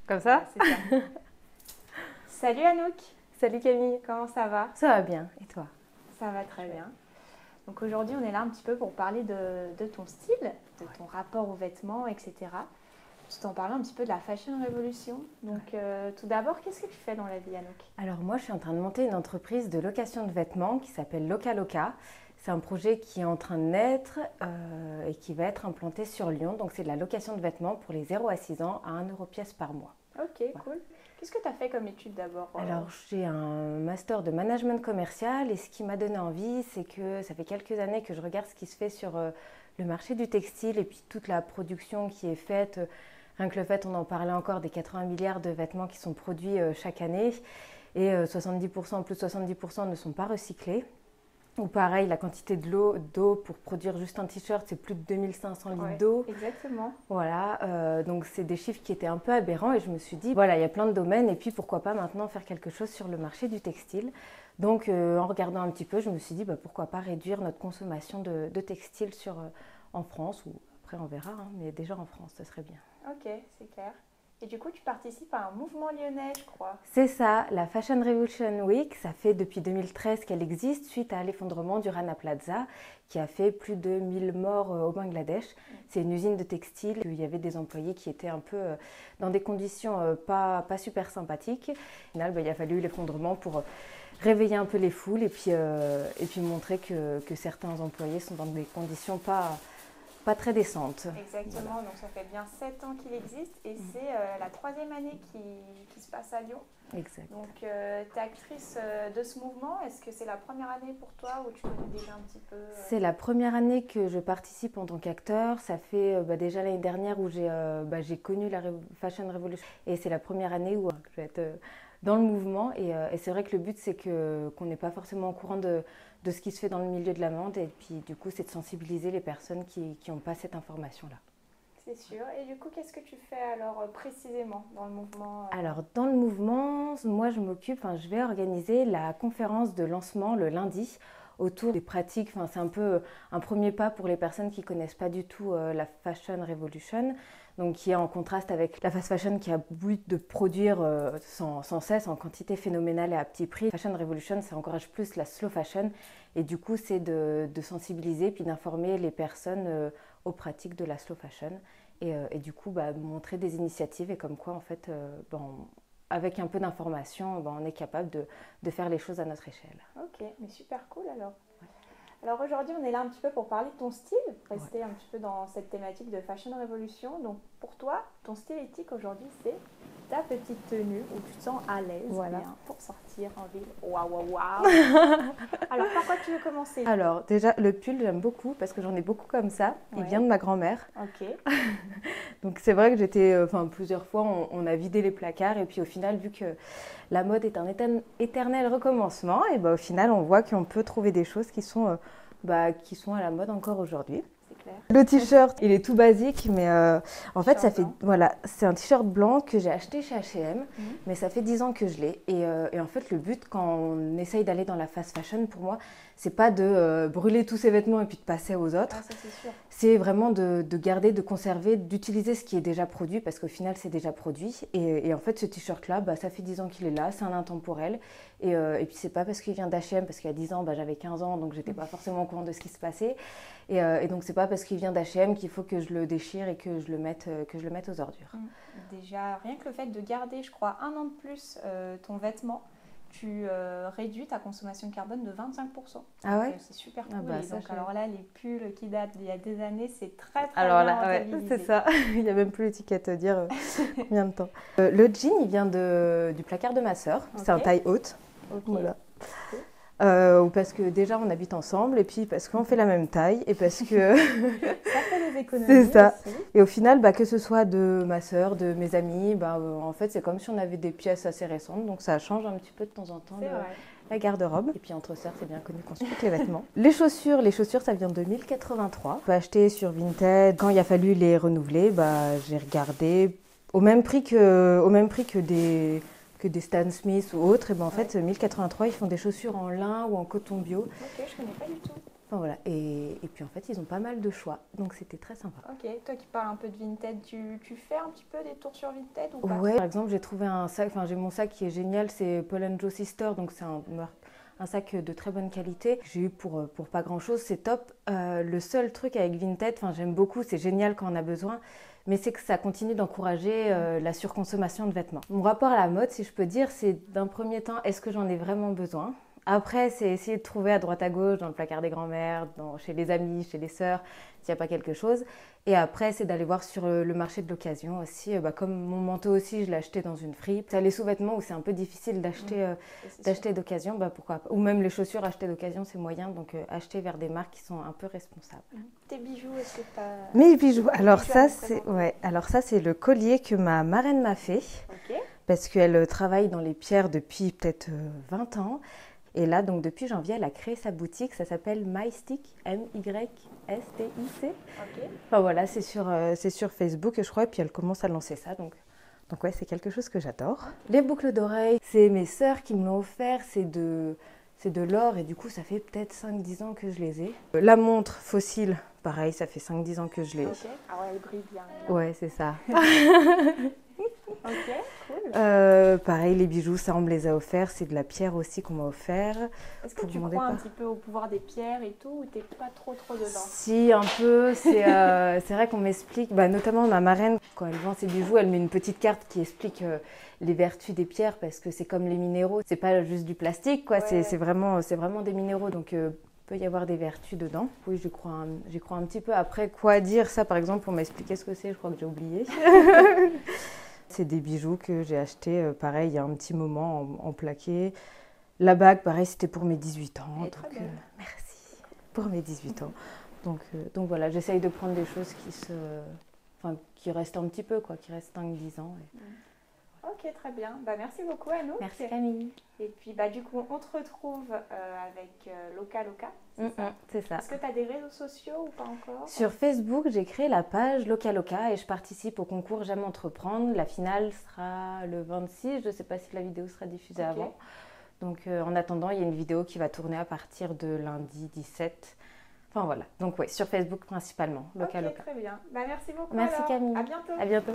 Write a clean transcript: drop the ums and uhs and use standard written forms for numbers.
Comme ça? C'est ça. Salut Anouk, Salut Camille. comment ça va? Ça va bien, et toi? Ça va très bien. Donc aujourd'hui, on est là un petit peu pour parler de ton style, de ton rapport aux vêtements, etc. Tout en parlant un petit peu de la Fashion Revolution. Donc tout d'abord, qu'est-ce que tu fais dans la vie, Anouk? Alors moi, je suis en train de monter une entreprise de location de vêtements qui s'appelle Loca Loca. C'est un projet qui est en train de naître et qui va être implanté sur Lyon. Donc c'est de la location de vêtements pour les 0 à 6 ans à 1 euro pièce par mois. Ok, cool. Qu'est-ce que tu as fait comme étude d'abord? Alors j'ai un master de management commercial et ce qui m'a donné envie, c'est que ça fait quelques années que je regarde ce qui se fait sur le marché du textile et puis toute la production qui est faite. Rien que le fait, on en parlait encore, des 80 milliards de vêtements qui sont produits chaque année et 70%, plus de 70% ne sont pas recyclés. Ou pareil, la quantité d'eau pour produire juste un t-shirt, c'est plus de 2500 litres d'eau. Exactement. Voilà, donc c'est des chiffres qui étaient un peu aberrants et je me suis dit, voilà, il y a plein de domaines et puis pourquoi pas maintenant faire quelque chose sur le marché du textile. Donc en regardant un petit peu, je me suis dit, pourquoi pas réduire notre consommation de textile en France, ou après on verra, hein, mais déjà en France, ce serait bien. Ok, c'est clair. Et du coup, tu participes à un mouvement lyonnais, je crois. C'est ça, la Fashion Revolution Week, ça fait depuis 2013 qu'elle existe suite à l'effondrement du Rana Plaza qui a fait plus de 1000 morts au Bangladesh. C'est une usine de textile où il y avait des employés qui étaient un peu dans des conditions pas super sympathiques. Au final, il a fallu l'effondrement pour réveiller un peu les foules et puis montrer que certains employés sont dans des conditions pas très décentes. Exactement, voilà. Donc ça fait bien 7 ans qu'il existe et c'est la 3e année qui se passe à Lyon. Exact. Donc tu es actrice de ce mouvement. Est-ce que c'est la première année pour toi ou tu connais déjà un petit peu C'est la première année que je participe en tant qu'acteur. Ça fait déjà l'année dernière où j'ai connu la Fashion Revolution et c'est la première année où je vais être dans le mouvement et c'est vrai que le but c'est qu'on n'est pas forcément au courant de ce qui se fait dans le milieu de la mode et puis du coup c'est de sensibiliser les personnes qui n'ont pas cette information-là. C'est sûr. Et du coup, qu'est-ce que tu fais alors précisément dans le mouvement Alors dans le mouvement, moi je vais organiser la conférence de lancement le lundi autour des pratiques. C'est un peu un premier pas pour les personnes qui ne connaissent pas du tout la Fashion Revolution, donc qui est en contraste avec la fast fashion qui a but de produire sans cesse, en quantité phénoménale et à petit prix. Fashion Revolution, ça encourage plus la slow fashion et du coup c'est de sensibiliser puis d'informer les personnes aux pratiques de la slow fashion et du coup montrer des initiatives et comme quoi en fait avec un peu d'information on est capable de faire les choses à notre échelle. Ok, mais super cool alors. Ouais. Alors aujourd'hui, on est là un petit peu pour parler de ton style, rester un petit peu dans cette thématique de Fashion Revolution. Donc pour toi, ton style éthique aujourd'hui, c'est ta petite tenue où tu te sens à l'aise bien pour sortir en ville. Waouh, waouh, waouh. Alors par quoi tu veux commencer? Alors déjà, le pull, j'aime beaucoup parce que j'en ai beaucoup comme ça. Il vient de ma grand-mère. Ok. Donc c'est vrai que plusieurs fois, on a vidé les placards et puis au final, vu que la mode est un éternel recommencement, et au final, on voit qu'on peut trouver des choses qui sont à la mode encore aujourd'hui. Le t-shirt, il est tout basique, mais en fait, c'est un t-shirt blanc que j'ai acheté chez H&M, mais ça fait 10 ans que je l'ai. Et en fait, le but, quand on essaye d'aller dans la fast fashion, pour moi, c'est pas de brûler tous ses vêtements et puis de passer aux autres. Ah, ça, c'est sûr. C'est vraiment de garder, de conserver, d'utiliser ce qui est déjà produit, parce qu'au final, c'est déjà produit. Et en fait, ce t-shirt-là, ça fait 10 ans qu'il est là, c'est un intemporel. Et puis, c'est pas parce qu'il vient d'H&M, parce qu'il y a 10 ans, j'avais 15 ans, donc j'étais pas forcément au courant de ce qui se passait. Et donc, c'est pas parce qu'il vient d'H&M qu'il faut que je le déchire et que je le mette aux ordures. Déjà, rien que le fait de garder, je crois, 1 an de plus ton vêtement, tu réduis ta consommation de carbone de 25%. Ah ouais? C'est super cool. Alors là, les pulls qui datent d'il y a des années, c'est très bien rentabilisé. C'est ça. Il n'y a même plus l'étiquette à dire combien de temps. Le jean, il vient du placard de ma sœur. Okay. C'est un taille haute. Okay. Voilà. Parce que déjà on habite ensemble et puis parce qu'on fait la même taille et parce que ça fait des économies. C'est ça. Aussi. Et au final, que ce soit de ma sœur, de mes amis, en fait c'est comme si on avait des pièces assez récentes, donc ça change un petit peu de temps en temps la garde-robe. Et puis entre sœurs, c'est bien connu qu'on se pique les vêtements. Les chaussures, ça vient de 1083. J'ai acheté sur Vinted. Quand il a fallu les renouveler, j'ai regardé au même prix que des Stan Smith ou autres, et en fait 1083 ils font des chaussures en lin ou en coton bio. Ok, je connais pas du tout. Enfin voilà, et puis en fait ils ont pas mal de choix, donc c'était très sympa. Ok, toi qui parles un peu de Vinted, tu fais un petit peu des tours sur Vinted ou pas? Ouais, par exemple j'ai trouvé un sac, enfin j'ai mon sac qui est génial, c'est Paul & Joe Sister, donc c'est un sac de très bonne qualité. J'ai eu pour pas grand chose, c'est top. Le seul truc avec Vinted, enfin j'aime beaucoup, c'est génial quand on a besoin, mais c'est que ça continue d'encourager la surconsommation de vêtements. Mon rapport à la mode, si je peux dire, c'est d'un premier temps, est-ce que j'en ai vraiment besoin? Après, c'est essayer de trouver à droite à gauche, dans le placard des grands-mères, chez les amis, chez les sœurs, s'il n'y a pas quelque chose. Et après, c'est d'aller voir sur le marché de l'occasion aussi. Comme mon manteau aussi, je l'ai acheté dans une fripe. Les sous-vêtements où c'est un peu difficile d'acheter d'occasion, pourquoi pas. Ou même les chaussures achetées d'occasion, c'est moyen. Donc acheter vers des marques qui sont un peu responsables. Tes bijoux, est-ce que tu as... Mes bijoux, alors ça, c'est le collier que ma marraine m'a fait. Okay. Parce qu'elle travaille dans les pierres depuis peut-être 20 ans. Et là, donc depuis janvier, elle a créé sa boutique, ça s'appelle MyStick, M-Y-S-T-I-C. Okay. Enfin voilà, c'est sur Facebook, je crois, et puis elle commence à lancer ça, donc ouais, c'est quelque chose que j'adore. Les boucles d'oreilles, c'est mes sœurs qui me l'ont offert, c'est de l'or, et du coup, ça fait peut-être 5-10 ans que je les ai. La montre fossile, pareil, ça fait 5-10 ans que je l'ai. Ok, ah ouais, elle brille bien. Ouais, c'est ça. Ok, cool. Pareil, les bijoux, ça on me les a offerts. C'est de la pierre aussi qu'on m'a offert. Est-ce que tu crois un petit peu au pouvoir des pierres et tout, ou t'es pas trop dedans? Si, un peu. C'est vrai qu'on m'explique, notamment ma marraine, quand elle vend ses bijoux, elle met une petite carte qui explique les vertus des pierres, parce que c'est comme les minéraux. C'est pas juste du plastique, quoi. Ouais. C'est vraiment des minéraux, donc peut y avoir des vertus dedans. Oui, j'y crois un petit peu. Après, quoi dire ça, par exemple, pour m'expliquer ce que c'est, je crois que j'ai oublié. C'est des bijoux que j'ai achetés, pareil, il y a un petit moment en plaqué. La bague, pareil, c'était pour mes 18 ans. Donc, merci, pour mes 18 ans. Donc voilà, j'essaye de prendre des choses qui restent un petit peu, quoi, qui restent 5-10 ans. Et... Ok, très bien. Merci beaucoup, Anouk. Merci, Camille. Et puis, du coup, on te retrouve avec Loca Loca. C'est ça. Est-ce que tu as des réseaux sociaux ou pas encore? Sur Facebook, j'ai créé la page Loca Loca et je participe au concours J'aime entreprendre. La finale sera le 26. Je ne sais pas si la vidéo sera diffusée avant. Donc, en attendant, il y a une vidéo qui va tourner à partir de lundi 17. Enfin, voilà. Donc, ouais, sur Facebook principalement, Loca Loca. Très bien. Merci beaucoup. Merci, Camille. À bientôt. À bientôt.